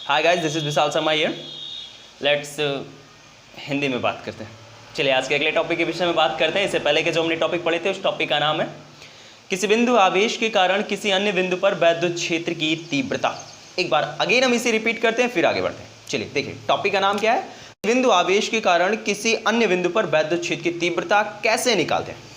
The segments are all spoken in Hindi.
Hi guys, this is Vishal Sharma here. Let's Hindi में बात करते हैं। चलिए आज के अगले टॉपिक के विषय में बात करते हैं। इससे पहले के जो हमने टॉपिक पढ़े थे उस टॉपिक का नाम है किसी बिंदु आवेश के कारण किसी अन्य बिंदु पर वैद्युत क्षेत्र की तीव्रता। एक बार अगेन हम इसे रिपीट करते हैं फिर आगे बढ़ते हैं। चलिए देखिए टॉपिक का नाम क्या है, बिंदु आवेश के कारण किसी अन्य बिंदु पर वैद्युत क्षेत्र की तीव्रता कैसे निकालते हैं।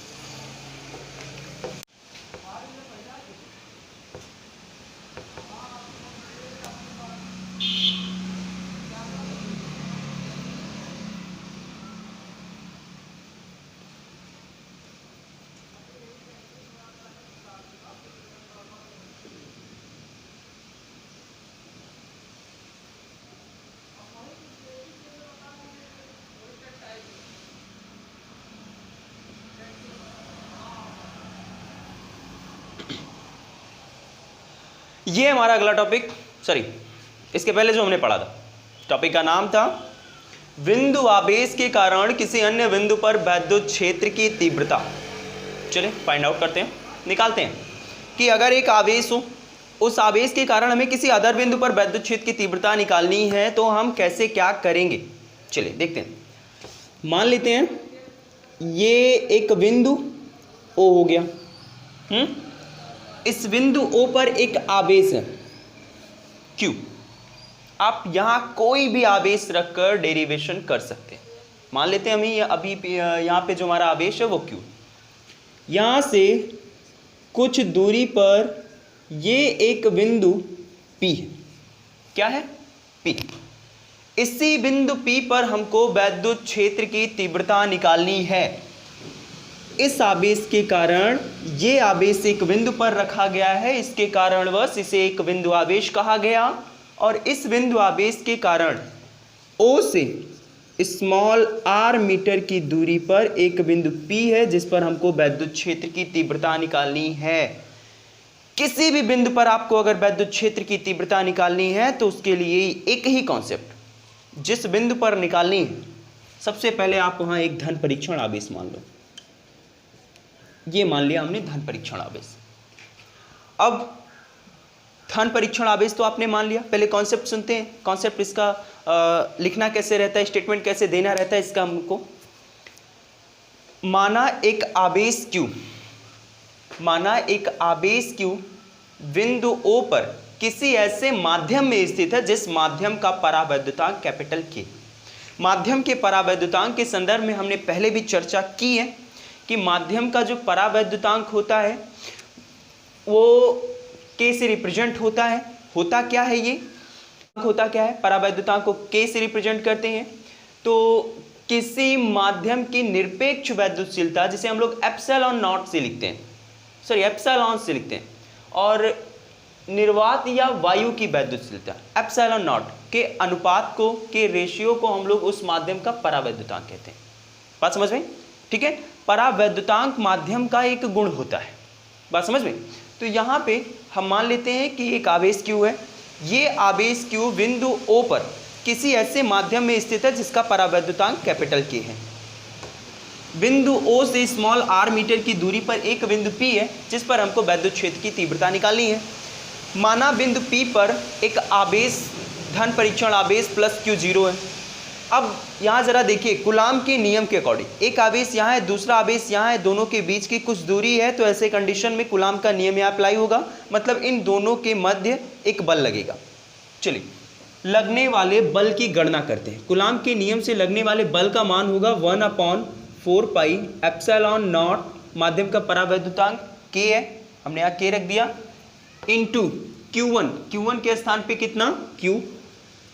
ये हमारा अगला टॉपिक, सॉरी इसके पहले जो हमने पढ़ा था टॉपिक का नाम था बिंदु आवेश के कारण किसी अन्य बिंदु पर वैद्युत क्षेत्र की तीव्रता। चलिए फाइंड आउट करते हैं, निकालते हैं कि अगर एक आवेश हो, उस आवेश के कारण हमें किसी अदर बिंदु पर वैद्युत क्षेत्र की तीव्रता निकालनी है तो हम कैसे क्या करेंगे। चलिए देखते हैं। मान लेते हैं ये एक बिंदु O हो गया। इस बिंदु O पर एक आवेश है Q। आप यहां कोई भी आवेश रखकर डेरिवेशन कर सकते हैं। मान लेते हैं हमें अभी यहां पे जो हमारा आवेश है वो Q। यहां से कुछ दूरी पर ये एक बिंदु P है। क्या है? P। इसी बिंदु P पर हमको वैद्युत क्षेत्र की तीव्रता निकालनी है। इस आवेश के कारण ये आवेश एक बिंदु पर रखा गया है, इसके कारणवश इसे एक बिंदु आवेश कहा गया। और इस बिंदु आवेश के कारण O से स्मॉल r मीटर की दूरी पर एक बिंदु P है जिस पर हमको वैद्युत क्षेत्र की तीव्रता निकालनी है। किसी भी बिंदु पर आपको अगर वैद्युत क्षेत्र की तीव्रता निकालनी है तो उसके लिए एक ही कॉन्सेप्ट, जिस बिंदु पर निकालनी है सबसे पहले आप वहां एक धन परीक्षण आवेश मान लो। ये मान लिया हमने धन परीक्षण आवेश। अब धन परीक्षण आवेश तो आपने मान लिया, पहले कॉन्सेप्ट सुनते हैं। कॉन्सेप्ट इसका लिखना कैसे रहता है, स्टेटमेंट कैसे देना रहता है इसका हमको। माना एक आवेश Q, माना एक आवेश Q बिंदु O पर किसी ऐसे माध्यम में स्थित है जिस माध्यम का परावैद्युतांक कैपिटल K। माध्यम के परावैद्युतांक के संदर्भ में हमने पहले भी चर्चा की है कि माध्यम का जो परावैद्युतांक होता है वो K से रिप्रेजेंट होता है। होता क्या है ये? होता क्या है? परावैद्युतांक को K से रिप्रेजेंट करते हैं। तो किसी माध्यम की निरपेक्ष वैद्युतशीलता जिसे हम लोग एप्सिलॉन नॉट से लिखते हैं, सॉरी एप्सिलॉन से लिखते हैं, और निर्वात या वायु की वैद्युतशीलता एप्सिलॉन नॉट के अनुपात को, के रेशियो को हम लोग उस माध्यम का परावैद्युतांक कहते हैं। बात समझ में? ठीक है। परावैद्युतांक माध्यम का एक गुण होता है। बात समझ में? तो यहाँ पे हम मान लेते हैं कि एक आवेश Q है। ये आवेश Q बिंदु O पर किसी ऐसे माध्यम में स्थित है जिसका परावैद्युतांक कैपिटल K है। बिंदु O से स्मॉल r मीटर की दूरी पर एक बिंदु P है जिस पर हमको वैद्युत क्षेत्र की तीव्रता निकालनी है। माना बिंदु P पर एक आवेश धन परीक्षण आवेश प्लस Q0 है। अब यहाँ जरा देखिए कूलाम के नियम के अकॉर्डिंग एक आवेश यहाँ है, दूसरा आवेश यहाँ है, दोनों के बीच की कुछ दूरी है, तो ऐसे कंडीशन में कूलाम का नियम यहाँ अप्लाई होगा, मतलब इन दोनों के मध्य एक बल लगेगा। चलिए लगने वाले बल की गणना करते हैं। कूलाम के नियम से लगने वाले बल का मान होगा 1/4 पाई एप्सिलॉन नॉट, माध्यम का परावैद्युतांक K है, हमने यहाँ K रख दिया, इंटू Q1। Q1 के स्थान पे कितना Q,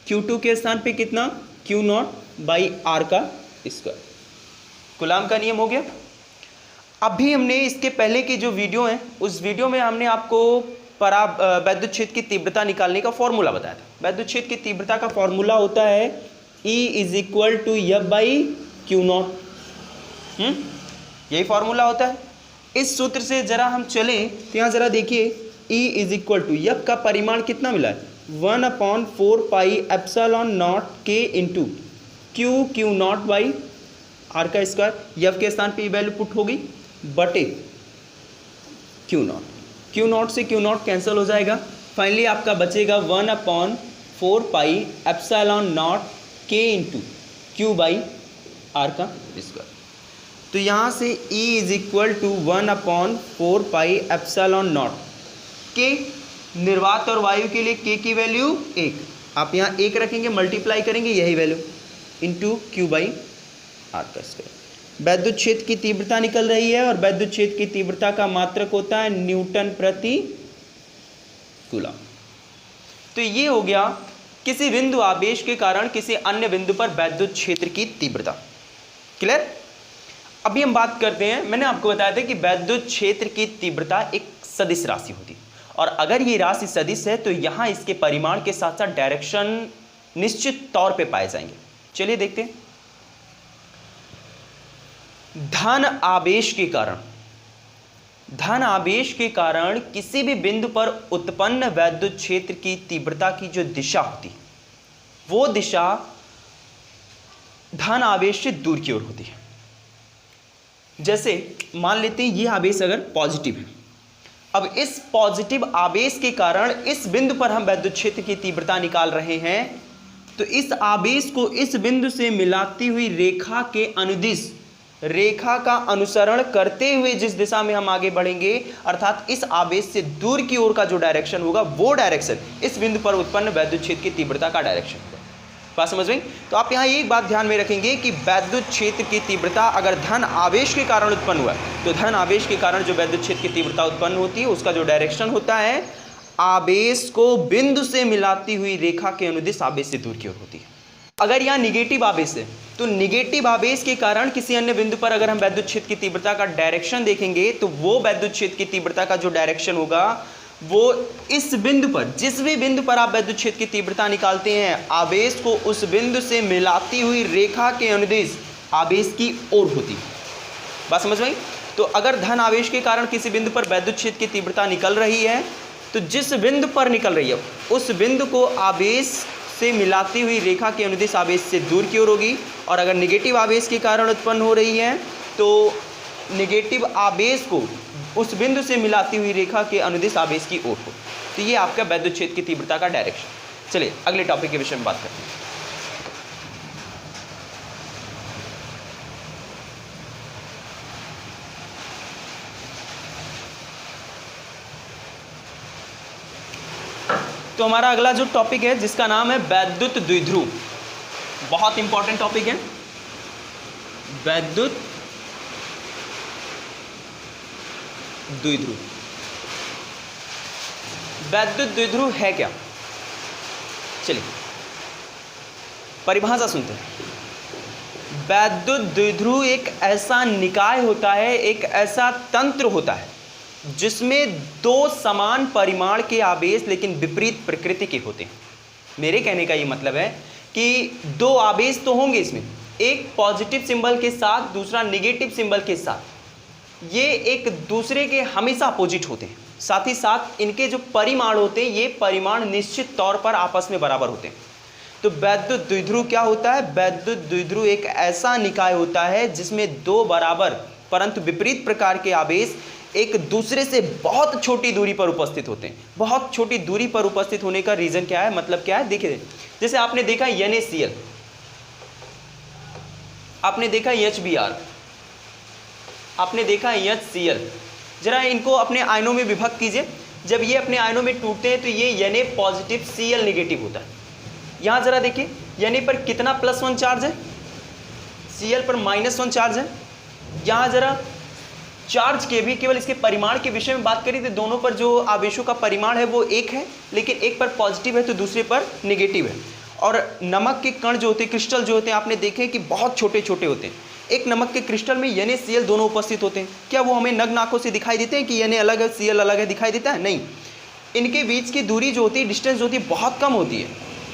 Q2 के स्थान पे कितना Q0 बाई R का स्क्वायर। कूलाम का नियम हो गया। अभी हमने इसके पहले की जो वीडियो है उस वीडियो में हमने आपको वैद्युत क्षेत्र की तीव्रता निकालने का फॉर्मूला बताया था। वैद्युत क्षेत्र की तीव्रता का फॉर्मूला होता है E = F बाई Q0। यही फॉर्मूला होता है। इस सूत्र से जरा हम चलें तो यहाँ जरा देखिए E = F का परिमाण कितना मिला है 1/4 pi epsilon not K into Q0 by R का स्क्वायर। F के स्थान पे वैल्यू पुट होगी बटे Q0। Q0 से Q0 कैंसिल हो जाएगा। फाइनली आपका बचेगा 1/4 4 pi epsilon not k into q by r का स्क्वायर। तो यहाँ से E is equal to 1/4 pi epsilon not k, निर्वात और वायु के लिए के की वैल्यू 1, आप यहाँ 1 रखेंगे, मल्टीप्लाई करेंगे यही value into q by r का स्क्वायर। वैद्युत क्षेत्र की तीव्रता निकल रही है और वैद्युत क्षेत्र की तीव्रता का मात्रक होता है न्यूटन प्रति कूलम। तो ये हो गया किसी बिंदु आवेश के कारण किसी अन्य बिंदु पर वैद्युत क्षेत्र की तीव्रता। क्लियर? अभी हम बात करते हैं, मैंने आपको बताया था कि वैद्युत क्षेत्र की तीव्रता एक सदिश राशि होती है, और अगर ये राशि सदिश है तो यहां इसके परिमाण के साथ साथ डायरेक्शन निश्चित तौर पे पाए जाएंगे। चलिए देखते हैं। धन आवेश के कारण किसी भी बिंदु पर उत्पन्न वैद्युत क्षेत्र की तीव्रता की जो दिशा होती है वो दिशा धन आवेश से दूर की ओर होती है। जैसे मान लेते हैं ये आवेश अगर पॉजिटिव है, अब इस पॉजिटिव आवेश के कारण इस बिंदु पर हम वैद्युत क्षेत्र की तीव्रता निकाल रहे हैं, तो इस आवेश को इस बिंदु से मिलाती हुई रेखा के अनुदिश, रेखा का अनुसरण करते हुए जिस दिशा में हम आगे बढ़ेंगे, अर्थात इस आवेश से दूर की ओर का जो डायरेक्शन होगा वो डायरेक्शन इस बिंदु पर उत्पन्न वैद्युत क्षेत्र की तीव्रता का डायरेक्शन होगा। बात समझ में? तो आप यहाँ एक बात ध्यान में रखेंगे कि वैद्युत क्षेत्र की तीव्रता अगर धन आवेश के कारण उत्पन्न हुआ है तो धन आवेश के कारण जो वैद्युत क्षेत्र की तीव्रता उत्पन्न होती है उसका जो डायरेक्शन होता है आवेश को बिंदु से मिलाती हुई रेखा के अनुदिश आवेश से दूर की ओर होती है। अगर यहाँ निगेटिव आवेश है तो निगेटिव आवेश के कारण किसी अन्य बिंदु पर अगर हम वैद्युत क्षेत्र की तीव्रता का डायरेक्शन देखेंगे तो वो वैद्युत क्षेत्र की तीव्रता का जो डायरेक्शन होगा वो इस बिंदु पर, जिस भी बिंदु पर आप वैद्युत क्षेत्र की तीव्रता निकालते हैं, आवेश को उस बिंदु से मिलाती हुई रेखा के अनुदिश आवेश की ओर होती है। बात समझ में? तो अगर धन आवेश के कारण किसी बिंदु पर वैद्युत क्षेत्र की तीव्रता निकल रही है तो जिस बिंदु पर निकल रही है उस बिंदु को आवेश से मिलाती हुई रेखा के अनुदिश आवेश से दूर की ओर होगी, और अगर निगेटिव आवेश के कारण उत्पन्न हो रही है तो निगेटिव आवेश को उस बिंदु से मिलाती हुई रेखा के अनुदिश आवेश की ओर हो। तो ये आपका वैद्युत क्षेत्र की तीव्रता का डायरेक्शन। चलिए अगले टॉपिक के विषय में बात करते हैं। तो हमारा अगला जो टॉपिक है जिसका नाम है वैद्युत द्विध्रुव, बहुत इंपॉर्टेंट टॉपिक है। वैद्युत द्विध्रुव, वैद्युत द्विध्रुव है क्या? चलिए परिभाषा सुनते हैं। वैद्युत द्विध्रुव एक ऐसा निकाय होता है, एक ऐसा तंत्र होता है जिसमें दो समान परिमाण के आवेश लेकिन विपरीत प्रकृति के होते हैं। मेरे कहने का ये मतलब है कि दो आवेश तो होंगे इसमें, एक पॉजिटिव सिंबल के साथ दूसरा नेगेटिव सिंबल के साथ, ये एक दूसरे के हमेशा अपोजिट होते हैं। साथ ही साथ इनके जो परिमाण होते हैं ये परिमाण निश्चित तौर पर आपस में बराबर होते हैं। तो वैद्युत द्विध्रुव क्या होता है? वैद्युत द्विध्रुव एक ऐसा निकाय होता है जिसमें दो बराबर परंतु विपरीत प्रकार के आवेश एक दूसरे से बहुत छोटी दूरी पर उपस्थित होते हैं। बहुत छोटी दूरी पर उपस्थित होने का रीजन क्या है, मतलब क्या है? देखिए जैसे आपने देखा NaCl, आपने देखा HBr, आपने देखा HCl। जरा इनको अपने आयनों में विभक्त कीजिए। जब ये अपने आयनों में टूटते हैं तो ये Na पॉजिटिव Cl नेगेटिव होता है। यहाँ जरा देखिए Na पर कितना +1 चार्ज है, Cl पर -1 चार्ज है। यहाँ जरा चार्ज के भी केवल इसके परिमाण के विषय में बात करें तो दोनों पर जो आवेशों का परिमाण है वो एक है, लेकिन एक पर पॉजिटिव है तो दूसरे पर नेगेटिव है। और नमक के कण जो होते हैं, क्रिस्टल जो होते हैं, आपने देखे कि बहुत छोटे छोटे होते हैं। एक नमक के क्रिस्टल में NaCl दोनों उपस्थित होते हैं। क्या वो हमें नग्न आंखों से दिखाई देते हैं कि Na अलग है Cl अलग है, दिखाई देता है? नहीं, इनके बीच की दूरी जो होती है, डिस्टेंस जो होती है, बहुत कम होती है।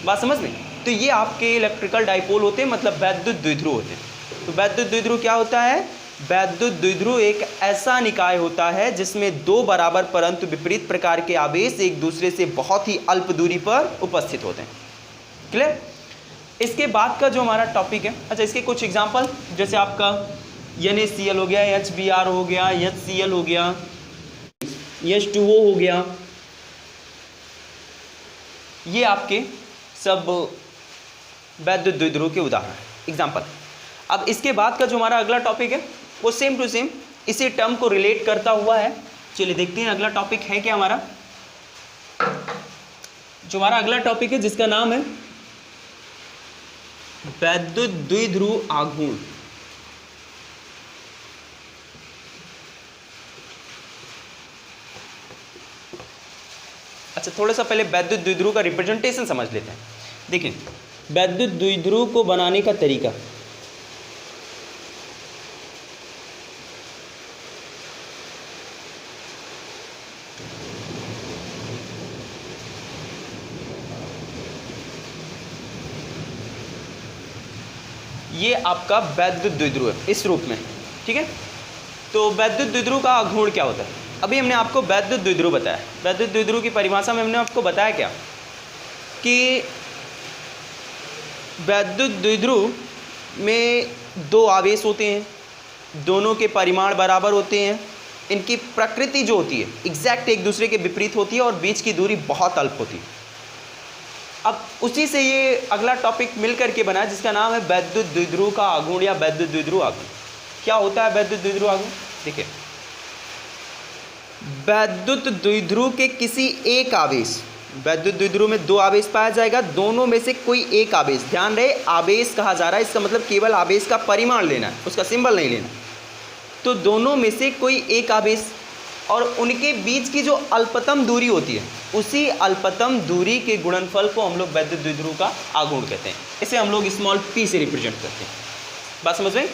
बात समझ में? तो ये आपके इलेक्ट्रिकल डाइपोल होते हैं, मतलब वैद्युत द्विध्रुव होते हैं। तो वैद्युत द्विध्रुव क्या होता है? वैद्युत द्विध्रुव एक ऐसा निकाय होता है जिसमें दो बराबर परंतु विपरीत प्रकार के आवेश एक दूसरे से बहुत ही अल्प दूरी पर उपस्थित होते हैं। क्लियर? इसके बाद का जो हमारा टॉपिक है, अच्छा इसके कुछ एग्जांपल, जैसे आपका NaCl हो गया, HBr हो गया, HCl हो गया, H2O हो गया, ये आपके सब वैद्युत द्विध्रुव के उदाहरण एग्जाम्पल। अब इसके बाद का जो हमारा अगला टॉपिक है वो सेम टू सेम इसी टर्म को रिलेट करता हुआ है। चलिए देखते हैं अगला टॉपिक है क्या हमारा। जो हमारा अगला टॉपिक है जिसका नाम है वैद्युत द्विध्रुव आघूर्ण। अच्छा, थोड़ा सा पहले वैद्युत द्विध्रुव का रिप्रेजेंटेशन समझ लेते हैं। देखिए वैद्युत द्विध्रुव को बनाने का तरीका, ये आपका वैद्युत द्विध्रुव है इस रूप में, ठीक है। तो वैद्युत द्विध्रुव का आघूर्ण क्या होता है? अभी हमने आपको वैद्युत द्विध्रुव बताया। वैद्युत द्विध्रुव की परिभाषा में हमने आपको बताया क्या कि वैद्युत द्विध्रुव में दो आवेश होते हैं, दोनों के परिमाण बराबर होते हैं, इनकी प्रकृति जो होती है एग्जैक्ट एक दूसरे के विपरीत होती है और बीच की दूरी बहुत अल्प होती है। अब उसी से ये अगला टॉपिक मिल करके बना जिसका नाम है वैद्युत द्विध्रुव का आघूर्ण या वैद्युत द्विध्रुव आघूर्ण। क्या होता है वैद्युत द्विध्रुव आघूर्ण? देखिए वैद्युत द्विध्रुव के किसी एक आवेश, वैद्युत द्विध्रुव में दो आवेश पाया जाएगा, दोनों में से कोई एक आवेश, ध्यान रहे आवेश कहा जा रहा है, इसका मतलब केवल आवेश का परिमाण लेना है, उसका सिंबल नहीं लेना। तो दोनों में से कोई एक आवेश और उनके बीच की जो अल्पतम दूरी होती है उसी अल्पतम दूरी के गुणनफल को हम लोग वैद्युत द्विध्रुव का आघूर्ण कहते हैं। इसे हम लोग स्मॉल p से रिप्रेजेंट करते हैं। बात समझ में?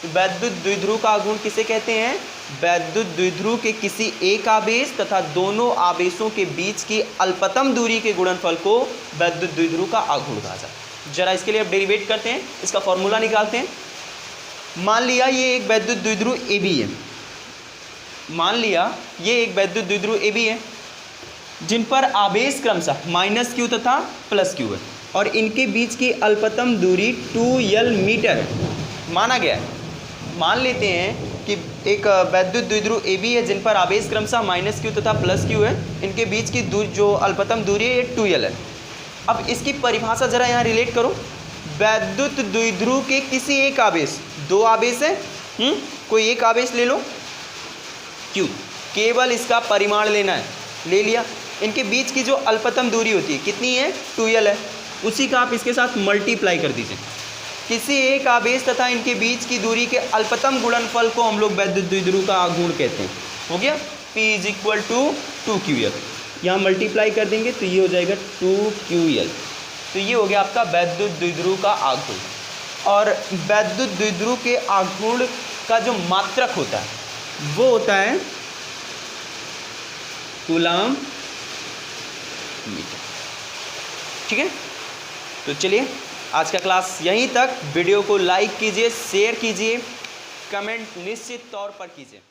वैद्युत द्विध्रुव का आघूर्ण किसे कहते हैं? वैद्युत द्विध्रुव के किसी एक आवेश तथा दोनों आवेशों के बीच की अल्पतम दूरी के गुणनफल को वैद्युत द्विध्रुव का आघूर्ण कहा जाता है। जरा इसके लिए अब डेरिवेट करते हैं, इसका फॉर्मूला निकालते हैं। मान लिया ये एक वैद्युत द्विध्रुव AB है, मान लिया ये एक वैद्युत द्विध्रुव AB है जिन पर आवेश क्रमशः -q तथा +q है और इनके बीच की अल्पतम दूरी 2L मीटर है माना गया है। मान लेते हैं कि एक वैद्युत द्विध्रुव AB है जिन पर आवेश क्रमशः -q तथा +q है, इनके बीच की दूरी जो अल्पतम दूरी है ये 2L है। अब इसकी परिभाषा जरा यहाँ रिलेट करो। वैद्युत द्विध्रुव के किसी एक आवेश, दो आवेश है, कोई एक आवेश ले लो Q, केवल इसका परिमाण लेना है, ले लिया। इनके बीच की जो अल्पतम दूरी होती है कितनी है? 2L है, उसी का आप इसके साथ मल्टीप्लाई कर दीजिए। किसी एक आवेश तथा इनके बीच की दूरी के अल्पतम गुणनफल को हम लोग वैद्युत द्विध्रुव का आघूर्ण कहते हैं। हो गया? P = 2QL, यहाँ मल्टीप्लाई कर देंगे तो ये हो जाएगा 2QL। तो ये हो गया आपका वैद्युत द्विध्रुव का आघूर्ण। और वैद्युत द्विध्रुव के आघूर्ण का जो मात्रक होता है वो होता है कूलम्ब मीटर, ठीक है। तो चलिए आज का क्लास यहीं तक। वीडियो को लाइक कीजिए, शेयर कीजिए, कमेंट निश्चित तौर पर कीजिए।